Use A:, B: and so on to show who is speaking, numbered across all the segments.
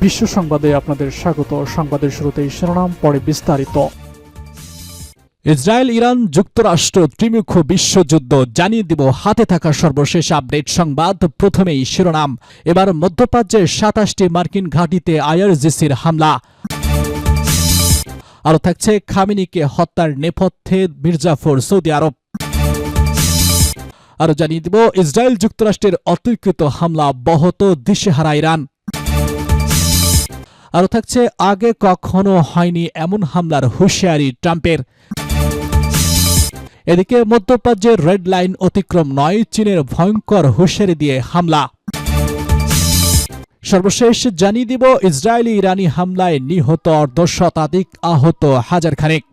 A: বিশ্ব সংবাদে আপনাদের স্বাগত। সংবাদের শুরুতেই শিরোনাম, পরে বিস্তারিত। ইসরায়েল ইরান যুক্তরাষ্ট্র ত্রিমুখী বিশ্বযুদ্ধ, জানিয়ে দিব হাতে থাকা সর্বশেষ আপডেট সংবাদ। প্রথমেই শিরোনাম, এবার মধ্যপ্রাচ্যে ২৭টি মার্কিন ঘাঁটিতে আইআরজিসির হামলা। আরও থাকছে খামেনিকে হত্যার নেপথ্যে মির্জাফর, সৌদি আরব। আরও জানিয়ে দিব ইসরায়েল যুক্তরাষ্ট্রের অতর্কিত হামলা অব্যাহত, দিশেহারা ইরান। আরও থাকছে আগে কখনো হয়নি এমন হামলার হুঁশিয়ারি ট্রাম্পের। এদিকে মধ্যপ্রাচ্যের রেড লাইন অতিক্রম নয়, চীনের ভয়ঙ্কর হুঁশিয়ারি দিয়ে হামলা। সর্বশেষ জানিয়ে দিব ইসরায়েলি ইরানি হামলায় নিহত অর্ধশতাধিক, আহত হাজার খানেক।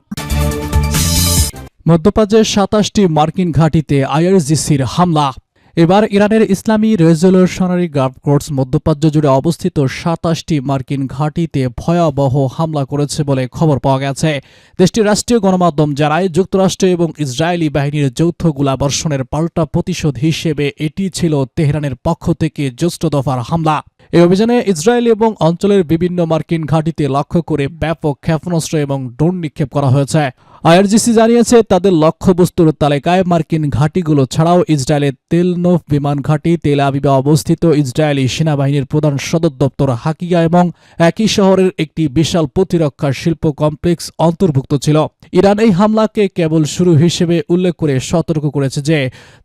A: মধ্যপ্রাচ্যের ২৭টি মার্কিন ঘাঁটিতে আইআরজিসির হামলা। এবার ইরানের ইসলামী রেজলিউশনারি গার্ড কোর্টস মধ্যপ্রাচ্য জুড়ে অবস্থিত ২৭টি মার্কিন ঘাঁটিতে ভয়াবহ হামলা করেছে বলে খবর পাওয়া গেছে। দেশটির রাষ্ট্রীয় গণমাধ্যম জানায়, যুক্তরাষ্ট্র এবং ইসরায়েলি বাহিনীর যৌথ গোলাবর্ষণের পাল্টা প্রতিশোধ হিসেবে এটি ছিল তেহরানের পক্ষ থেকে জ্যেষ্ঠ দফার হামলা। এই অভিযানে ইসরায়েল এবং অঞ্চলের বিভিন্ন মার্কিন ঘাঁটিতে লক্ষ্য করে ব্যাপক ক্ষেপণাস্ত্র এবং ড্রোন নিক্ষেপ করা হয়েছে। আইআরজিসি জানিয়েছে, তাদের লক্ষ্যবস্তুর তালিকায় মার্কিন ঘাঁটিগুলো ছাড়াও ইসরায়েলের তেলনোভ বিমান ঘাঁটি, তেল আবিবে অবস্থিত ইসরায়েলি সেনাবাহিনীর প্রধান সদর দপ্তর হাকিয়া এবং একই শহরের একটি বিশাল প্রতিরক্ষা শিল্প কমপ্লেক্স অন্তর্ভুক্ত ছিল। ইরান এই হামলাকে কেবল শুরু হিসেবে উল্লেখ করে সতর্ক করেছে যে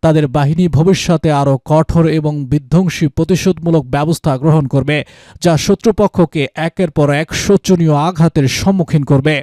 A: তাদের বাহিনী ভবিষ্যতে আরও কঠোর এবং বিধ্বংসী প্রতিশোধমূলক ব্যবস্থা গ্রহণ করবে, যা শত্রুপক্ষকে একের পর এক শোচনীয় আঘাতের সম্মুখীন করবে।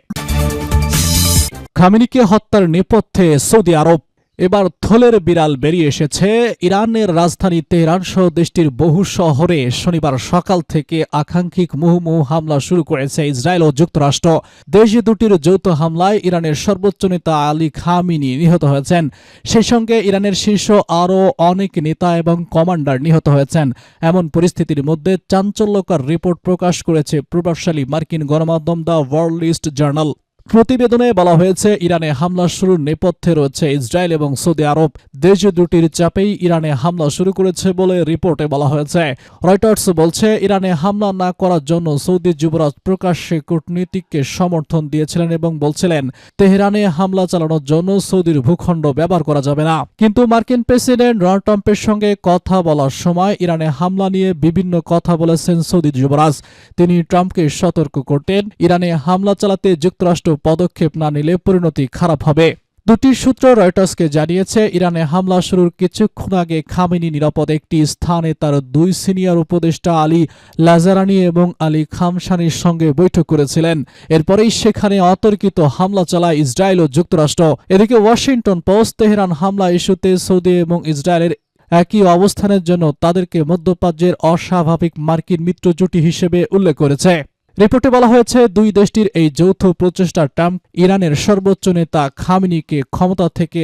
A: খামেনিকে হত্যার নেপথ্যে সৌদি আরব। এবার থলের বিড়াল বেরিয়ে এসেছে। ইরানের রাজধানী তেহরান সহ দেশটির বহু শহরে শনিবার সকাল থেকে আকাঙ্ক্ষিক মুহুর্মুহু হামলা শুরু করেছে ইসরায়েল ও যুক্তরাষ্ট্র। দেশ দুটির যৌথ হামলায় ইরানের সর্বোচ্চ নেতা আলী খামেনি নিহত হয়েছেন। সেই সঙ্গে ইরানের শীর্ষ আরও অনেক নেতা এবং কমান্ডার নিহত হয়েছেন। এমন পরিস্থিতির মধ্যে চাঞ্চল্যকর রিপোর্ট প্রকাশ করেছে প্রভাবশালী মার্কিন গণমাধ্যম দ্য ওয়ার্ল্ড লিস্ট জার্নাল। প্রতিবেদনে বলা হয়েছে, ইরানে হামলা শুরুর নেপথ্যে রয়েছে ইসরায়েল এবং সৌদি আরব। দেশ দুটির চাপেই ইরানে হামলা শুরু করেছে বলে রিপোর্টে বলা হয়েছে। রয়টার্স বলছে, ইরানে হামলা না করার জন্য সৌদি যুবরাজ প্রকাশ্যে কূটনীতিককে সমর্থন দিয়েছিলেন এবং বলছিলেন, তেহরানে হামলা চালানোর জন্য সৌদির ভূখণ্ড ব্যবহার করা যাবে না। কিন্তু মার্কিন প্রেসিডেন্ট ডোনাল্ড ট্রাম্পের সঙ্গে কথা বলার সময় ইরানে হামলা নিয়ে বিভিন্ন কথা বলেছেন সৌদি যুবরাজ। তিনি ট্রাম্পকে সতর্ক করতেন, ইরানে হামলা চালাতে যুক্তরাষ্ট্র পদক্ষেপ না নিলে পরিণতি খারাপ হবে। দুটি সূত্র রয়টার্সকে জানিয়েছে, ইরানে হামলা শুরুর কিছুক্ষণ আগে খামেনি নিরাপদ একটি স্থানে তার দুই সিনিয়র উপদেষ্টা আলী লাজারানি এবং আলী খামসানির সঙ্গে বৈঠক করেছিলেন। এরপরেই সেখানে অতর্কিত হামলা চালায় ইসরায়েল ও যুক্তরাষ্ট্র। এদিকে ওয়াশিংটন পোস্ট তেহরান হামলা ইস্যুতে সৌদি এবং ইসরায়েলের একই অবস্থানের জন্য তাদেরকে মধ্যপ্রাচ্যের অস্বাভাবিক মার্কিন মিত্র জুটি হিসেবে উল্লেখ করেছে। রিপোর্টে বলা হয়েছে, দুই দেশটির এই যৌথ প্রচেষ্টা ট্রাম্প ইরানের সর্বোচ্চ নেতা খামেনিকে ক্ষমতা থেকে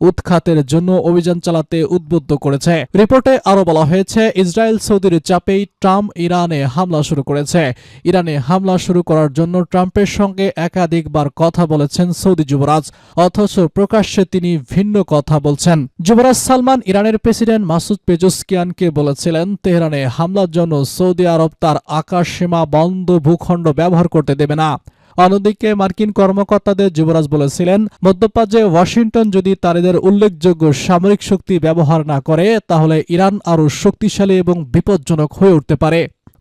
A: উৎখাতের জন্য অভিযান চালাতে উদ্বুদ্ধ করেছে। রিপোর্টে আরও বলা হয়েছে, ইসরায়েল সৌদির চাপেই ট্রাম্প ইরানে হামলা শুরু করেছে। ইরানে হামলা শুরু করার জন্য ট্রাম্পের সঙ্গে একাধিকবার কথা বলেছেন সৌদি যুবরাজ, অথচ প্রকাশ্যে তিনি ভিন্ন কথা বলছেন। যুবরাজ সালমান ইরানের প্রেসিডেন্ট মাসুদ পেজেশকিয়ানকে বলেছিলেন, তেহরানে হামলার জন্য সৌদি আরব তার আকাশসীমা বন্ধ ভূখণ্ড ব্যবহার করতে দেবে না। অন্যদিকে মার্কিন কর্মকর্তাদের যুবরাজ বলেছিলেন, মধ্যপ্রাচ্যে ওয়াশিংটন যদি তাদের উল্লেখযোগ্য সামরিক শক্তি ব্যবহার না করে, তাহলে ইরান আরও শক্তিশালী এবং বিপজ্জনক হয়ে উঠতে পারে।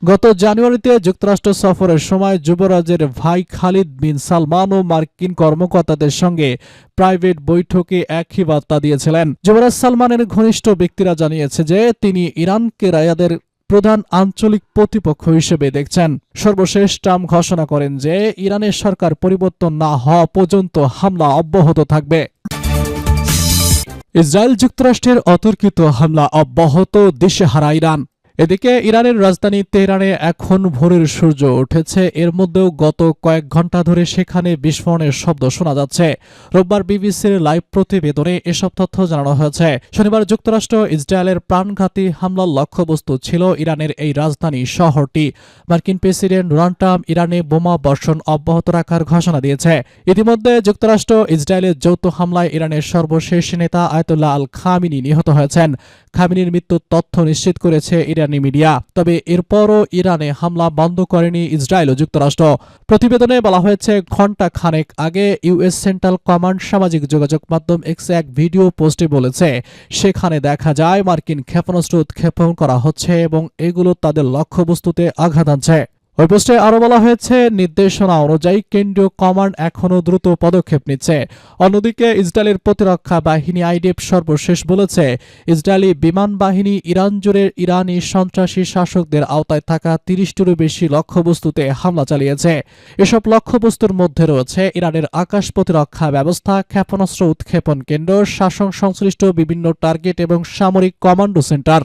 A: গত জানুয়ারিতে যুক্তরাষ্ট্র সফরের সময় যুবরাজের ভাই খালিদ বিন সালমানও মার্কিন কর্মকর্তাদের সঙ্গে প্রাইভেট বৈঠকে একই বার্তা দিয়েছিলেন। যুবরাজ সালমানের ঘনিষ্ঠ ব্যক্তিরা জানিয়েছে যে তিনি ইরানকে রায়াদের প্রধান আঞ্চলিক প্রতিপক্ষ হিসেবে দেখছেন। সর্বশেষ ট্রাম্প ঘোষণা করেন যে ইরানের সরকার পরিবর্তন না হওয়া পর্যন্ত হামলা অব্যাহত থাকবে। ইসরায়েল যুক্তরাষ্ট্রের অতর্কিত হামলা অব্যাহত, দিশেহারা ইরান। এদিকে ইরানের রাজধানী তেহরানে এখন ভোরের সূর্য উঠেছে। এর মধ্যেও গত কয়েক ঘণ্টা ধরে সেখানে বিস্ফোরণের শব্দ শোনা যাচ্ছে। রোববার বিবিসির লাইভ প্রতিবেদনে এসব তথ্য জানানো হয়েছে। শনিবার যুক্তরাষ্ট্র ইসরায়েলের প্রাণঘাতী হামলার লক্ষ্যবস্তু ছিল ইরানের এই রাজধানী শহরটি। মার্কিন প্রেসিডেন্ট ডোনাল্ড ট্রাম্প ইরানে বোমা বর্ষণ অব্যাহত রাখার ঘোষণা দিয়েছে। ইতিমধ্যে যুক্তরাষ্ট্র ইসরায়েলের যৌথ হামলায় ইরানের সর্বশেষ নেতা আয়াতুল্লাহ আল খামেনি নিহত হয়েছেন। খামেনির মৃত্যুর তথ্য নিশ্চিত করেছে ইরান ইরানি মিডিয়া। তবে এরপরও ইরানে হামলা বন্ধ করেনি ইসরায়েল ও যুক্তরাষ্ট্র। প্রতিবেদনে বলা হয়েছে, ঘণ্টা খানেক আগে ইউএস সেন্ট্রাল কমান্ড সামাজিক যোগাযোগ মাধ্যম এক্সে এক ভিডিও পোস্টে বলেছে, সেখানে দেখা যায় মার্কিন ক্ষেপণাস্ত্র উৎক্ষেপণ করা হচ্ছে এবং এগুলো তাদের লক্ষ্যবস্তুতে আঘাত আনছে। ওই পোস্টে আরও বলা হয়েছে, নির্দেশনা অনুযায়ী কেন্দ্রীয় কমান্ড এখনও দ্রুত পদক্ষেপ নিচ্ছে। অন্যদিকে ইসরায়েলের প্রতিরক্ষা বাহিনী আইডিএফ সর্বশেষ বলেছে, ইসরায়েলি বিমান বাহিনী ইরান জুড়ে ইরানি সন্ত্রাসী শাসকদের আওতায় থাকা ৩০টিরও বেশি লক্ষ্যবস্তুতে হামলা চালিয়েছে। এসব লক্ষ্যবস্তুর মধ্যে রয়েছে ইরানের আকাশ প্রতিরক্ষা ব্যবস্থা, ক্ষেপণাস্ত্র উৎক্ষেপণ কেন্দ্র, শাসন সংশ্লিষ্ট বিভিন্ন টার্গেট এবং সামরিক কমান্ডো সেন্টার।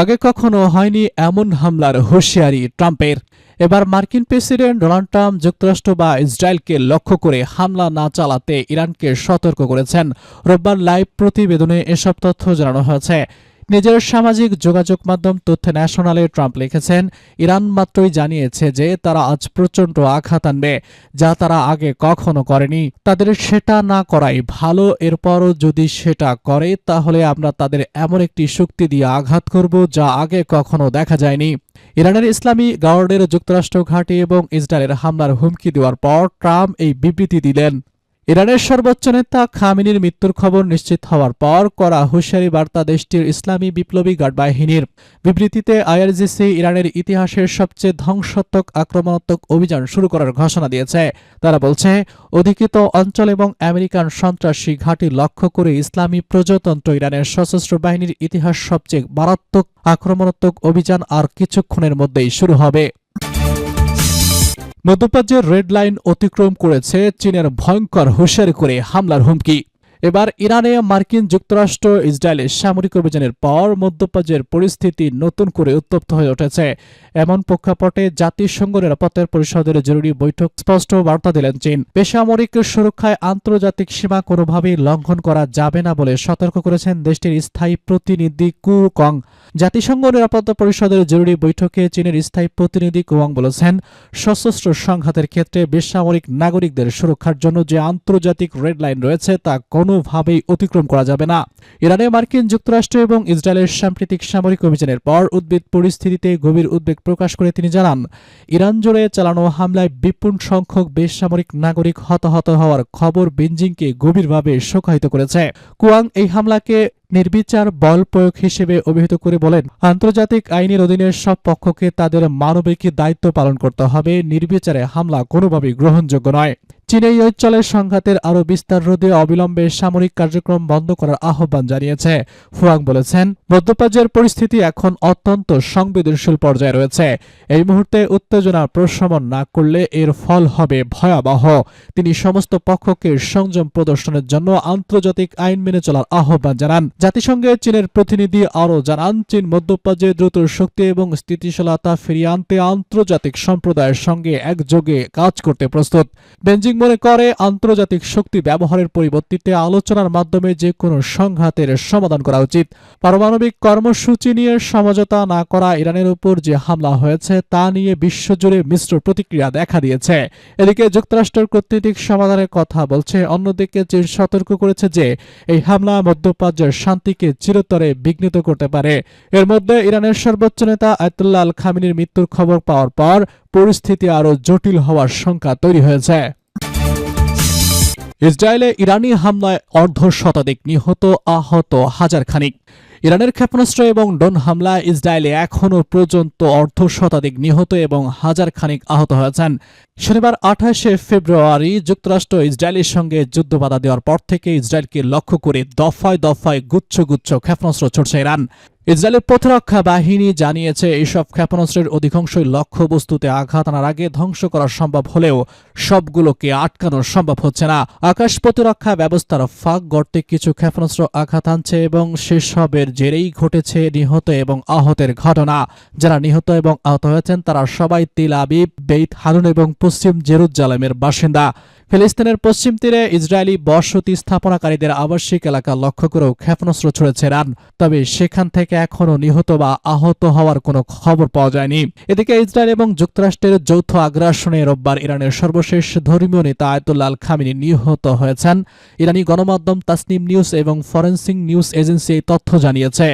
A: আগে কখনো হয়নি এমন হামলার হুঁশিয়ারি ট্রাম্পের। এবার মার্কিন প্রেসিডেন্ট ডোনাল্ড ট্রাম্প যুক্তরাষ্ট্র বা ইসরায়েলকে লক্ষ্য করে হামলা না চালাতে ইরানকে সতর্ক করেছেন। রোববার লাইভ প্রতিবেদনে এসব তথ্য জানানো হয়েছে। নিজের সামাজিক যোগাযোগ মাধ্যম তথ্য ন্যাশনালে ট্রাম্প লিখেছেন, ইরান মাত্রই জানিয়েছে যে তারা আজ প্রচণ্ড আঘাত আনবে, যা তারা আগে কখনো করেনি। তাদের সেটা না করাই ভালো। এরপরও যদি সেটা করে তাহলে আমরা তাদের এমন একটি শক্তি দিয়ে আঘাত করব যা আগে কখনো দেখা যায়নি। ইরানের ইসলামী গার্ডের যুক্তরাষ্ট্র ঘাঁটি এবং ইসরায়েলের হামলার হুমকি দেওয়ার পর ট্রাম্প এই বিবৃতি দিলেন। ইরানের সর্বোচ্চ নেতা খামেনির মৃত্যুর খবর নিশ্চিত হওয়ার পর করা হুঁশিয়ারি বার্তা দেশটির ইসলামী বিপ্লবী গার্ড বাহিনীর। বিবৃতিতে আইআরজিসি ইরানের ইতিহাসের সবচেয়ে ধ্বংসাত্মক আক্রমণাত্মক অভিযান শুরু করার ঘোষণা দিয়েছে। তারা বলছে, অধিকৃত অঞ্চল এবং আমেরিকান সন্ত্রাসী ঘাঁটি লক্ষ্য করে ইসলামী প্রজাতন্ত্র ইরানের সশস্ত্র বাহিনীর ইতিহাস সবচেয়ে মারাত্মক আক্রমণাত্মক অভিযান আর কিছুক্ষণের মধ্যেই শুরু হবে। মধ্যপ্রাচ্যের রেড লাইন অতিক্রম করেছে চীনের ভয়ঙ্কর হুঁশিয়ারি করে হামলার হুমকি। এবার ইরানে মার্কিন যুক্তরাষ্ট্র ইসরায়েলের সামরিক অভিযানের পর মধ্যপ্রাচ্যের পরিস্থিতি নতুন করে উত্তপ্ত হয়ে উঠেছে। এমন প্রেক্ষাপটে জাতিসংঘ নিরাপত্তা পরিষদের জরুরি বৈঠক স্পষ্ট বার্তা দিলেন চীন। বেসামরিক সুরক্ষায় আন্তর্জাতিক সীমা কোনোভাবেই লঙ্ঘন করা যাবে না বলে সতর্ক করেছেন দেশটির স্থায়ী প্রতিনিধি কু কং। জাতিসংঘ নিরাপত্তা পরিষদের জরুরি বৈঠকে চীনের স্থায়ী প্রতিনিধি কুয়াং বলেছেন, সশস্ত্র সংঘাতের ক্ষেত্রে বেসামরিক নাগরিকদের সুরক্ষার জন্য যে আন্তর্জাতিক রেড লাইন রয়েছে তা কোনোভাবেই অতিক্রম করা যাবে না। ইরানে মার্কিন যুক্তরাষ্ট্র এবং ইসরায়েলের সাম্প্রতিক সামরিক অভিযানের পর উদ্বেগ পরিস্থিতিতে গভীর উদ্বেগ প্রকাশ করে তিনি জানান, ইরান জুড়ে চালানো হামলায় বিপুল সংখ্যক বেসামরিক নাগরিক হতাহত হওয়ার খবর বেজিংকে গভীরভাবে শোকাহত করেছে। কুয়াং এই হামলাকে নির্বিচার বল প্রয়োগ হিসেবে অভিহিত করে বলেন, আন্তর্জাতিক আইনের অধীনে সব পক্ষকে তাদের মানবিক দায়িত্ব পালন করতে হবে। নির্বিচারে হামলা কোনোভাবেই গ্রহণযোগ্য নয়। চীন এই অঞ্চলের সংঘাতের আরও বিস্তার রোধে অবিলম্বে সামরিক কার্যক্রম বন্ধ করার আহ্বান জানিয়েছে। ফুয়াং বলেছেন, মধ্যপ্রাচ্যের পরিস্থিতি এখন অত্যন্ত সংবেদনশীল পর্যায়ে রয়েছে। এই মুহূর্তে উত্তেজনা প্রশমন না করলে এর ফল হবে ভয়াবহ। তিনি সমস্ত পক্ষকে সংযম প্রদর্শনের জন্য আন্তর্জাতিক আইন মেনে চলার আহ্বান জানান। জাতিসংঘে চীনের প্রতিনিধি আরও জানান, চীন মধ্যপ্রাচ্যে দ্রুত শক্তি এবং স্থিতিশীলতা ফিরিয়ে আনতে আন্তর্জাতিক সম্প্রদায়ের সঙ্গে একযোগে কাজ করতে প্রস্তুত। বেজিং মনে করে, আন্তর্জাতিক শক্তি ব্যবহারের পরিবর্তে আলোচনার মাধ্যমে যে কোনো সংঘাতের সমাধান করা উচিত। পারমাণবিক কর্মসূচি নিয়ে সমঝোতা না করা ইরানের উপর যে হামলা হয়েছে তা নিয়ে বিশ্বজুড়ে মিশ্র প্রতিক্রিয়া দেখা দিয়েছে। এদিকে যুক্তরাষ্ট্রের কূটনৈতিক সমাধানের কথা বলছে, অন্যদিকে চীন সতর্ক করেছে যে এই হামলা মধ্যপ্রাচ্যের শান্তিকে চিরতরে বিঘ্নিত করতে পারে। এর মধ্যে ইরানের সর্বোচ্চ নেতা আয়াতুল্লাহ আল খামেনির মৃত্যুর খবর পাওয়ার পর পরিস্থিতি আরও জটিল হওয়ার শঙ্কা তৈরি হয়েছে। ইসরায়েলে ইরানি হামলায় অর্ধশতাধিক নিহত, আহত হাজার খানিক। ইরানের ক্ষেপণাস্ত্র এবং ড্রোন হামলায় ইসরায়েলে এখনও পর্যন্ত অর্ধশতাধিক নিহত এবং হাজার খানিক আহত হয়েছেন। শনিবার 28 ফেব্রুয়ারি যুক্তরাষ্ট্র ইসরায়েলের সঙ্গে যুদ্ধবাধা দেওয়ার পর থেকে ইসরায়েলকে লক্ষ্য করে দফায় দফায় গুচ্ছ গুচ্ছ ক্ষেপণাস্ত্র ছুড়ছে ইরান। ইসরায়েলের প্রতিরক্ষা বাহিনী জানিয়েছে, এইসব ক্ষেপণাস্ত্রের অধিকাংশই লক্ষ্যবস্তুতে আঘাত আনার আগে ধ্বংস করা সম্ভব হলেও সবগুলোকে আটকানো সম্ভব হচ্ছে না। আকাশ প্রতিরক্ষা ব্যবস্থার ফাঁক গর্তে কিছু ক্ষেপণাস্ত্র আঘাত আনছে এবং সেসবের জেরেই ঘটেছে নিহত এবং আহতের ঘটনা। যারা নিহত এবং আহত হয়েছেন তারা সবাই তেল আবিব, বেইত হানুন এবং পশ্চিম জেরুজালেমের বাসিন্দা। ফিলিস্তিনের পশ্চিম তীরে ইসরায়েলি বসতি স্থাপনাকারীদের আবাসিক এলাকা লক্ষ্য করেও ক্ষেপণাস্ত্র ছুড়েছে ইরান। তবে সেখান থেকে এখনও নিহত বা আহত হওয়ার কোনো খবর পাওয়া যায়নি। এদিকে ইসরায়েল এবং যুক্তরাষ্ট্রের যৌথ আগ্রাসনে রোববার ইরানের সর্বশেষ ধর্মীয় নেতা আয়াতুল্লাহ আল খামেনি নিহত হয়েছেন। ইরানি গণমাধ্যম তাসনিম নিউজ এবং ফরেনসিক নিউজ এজেন্সি এই তথ্য জানিয়েছে।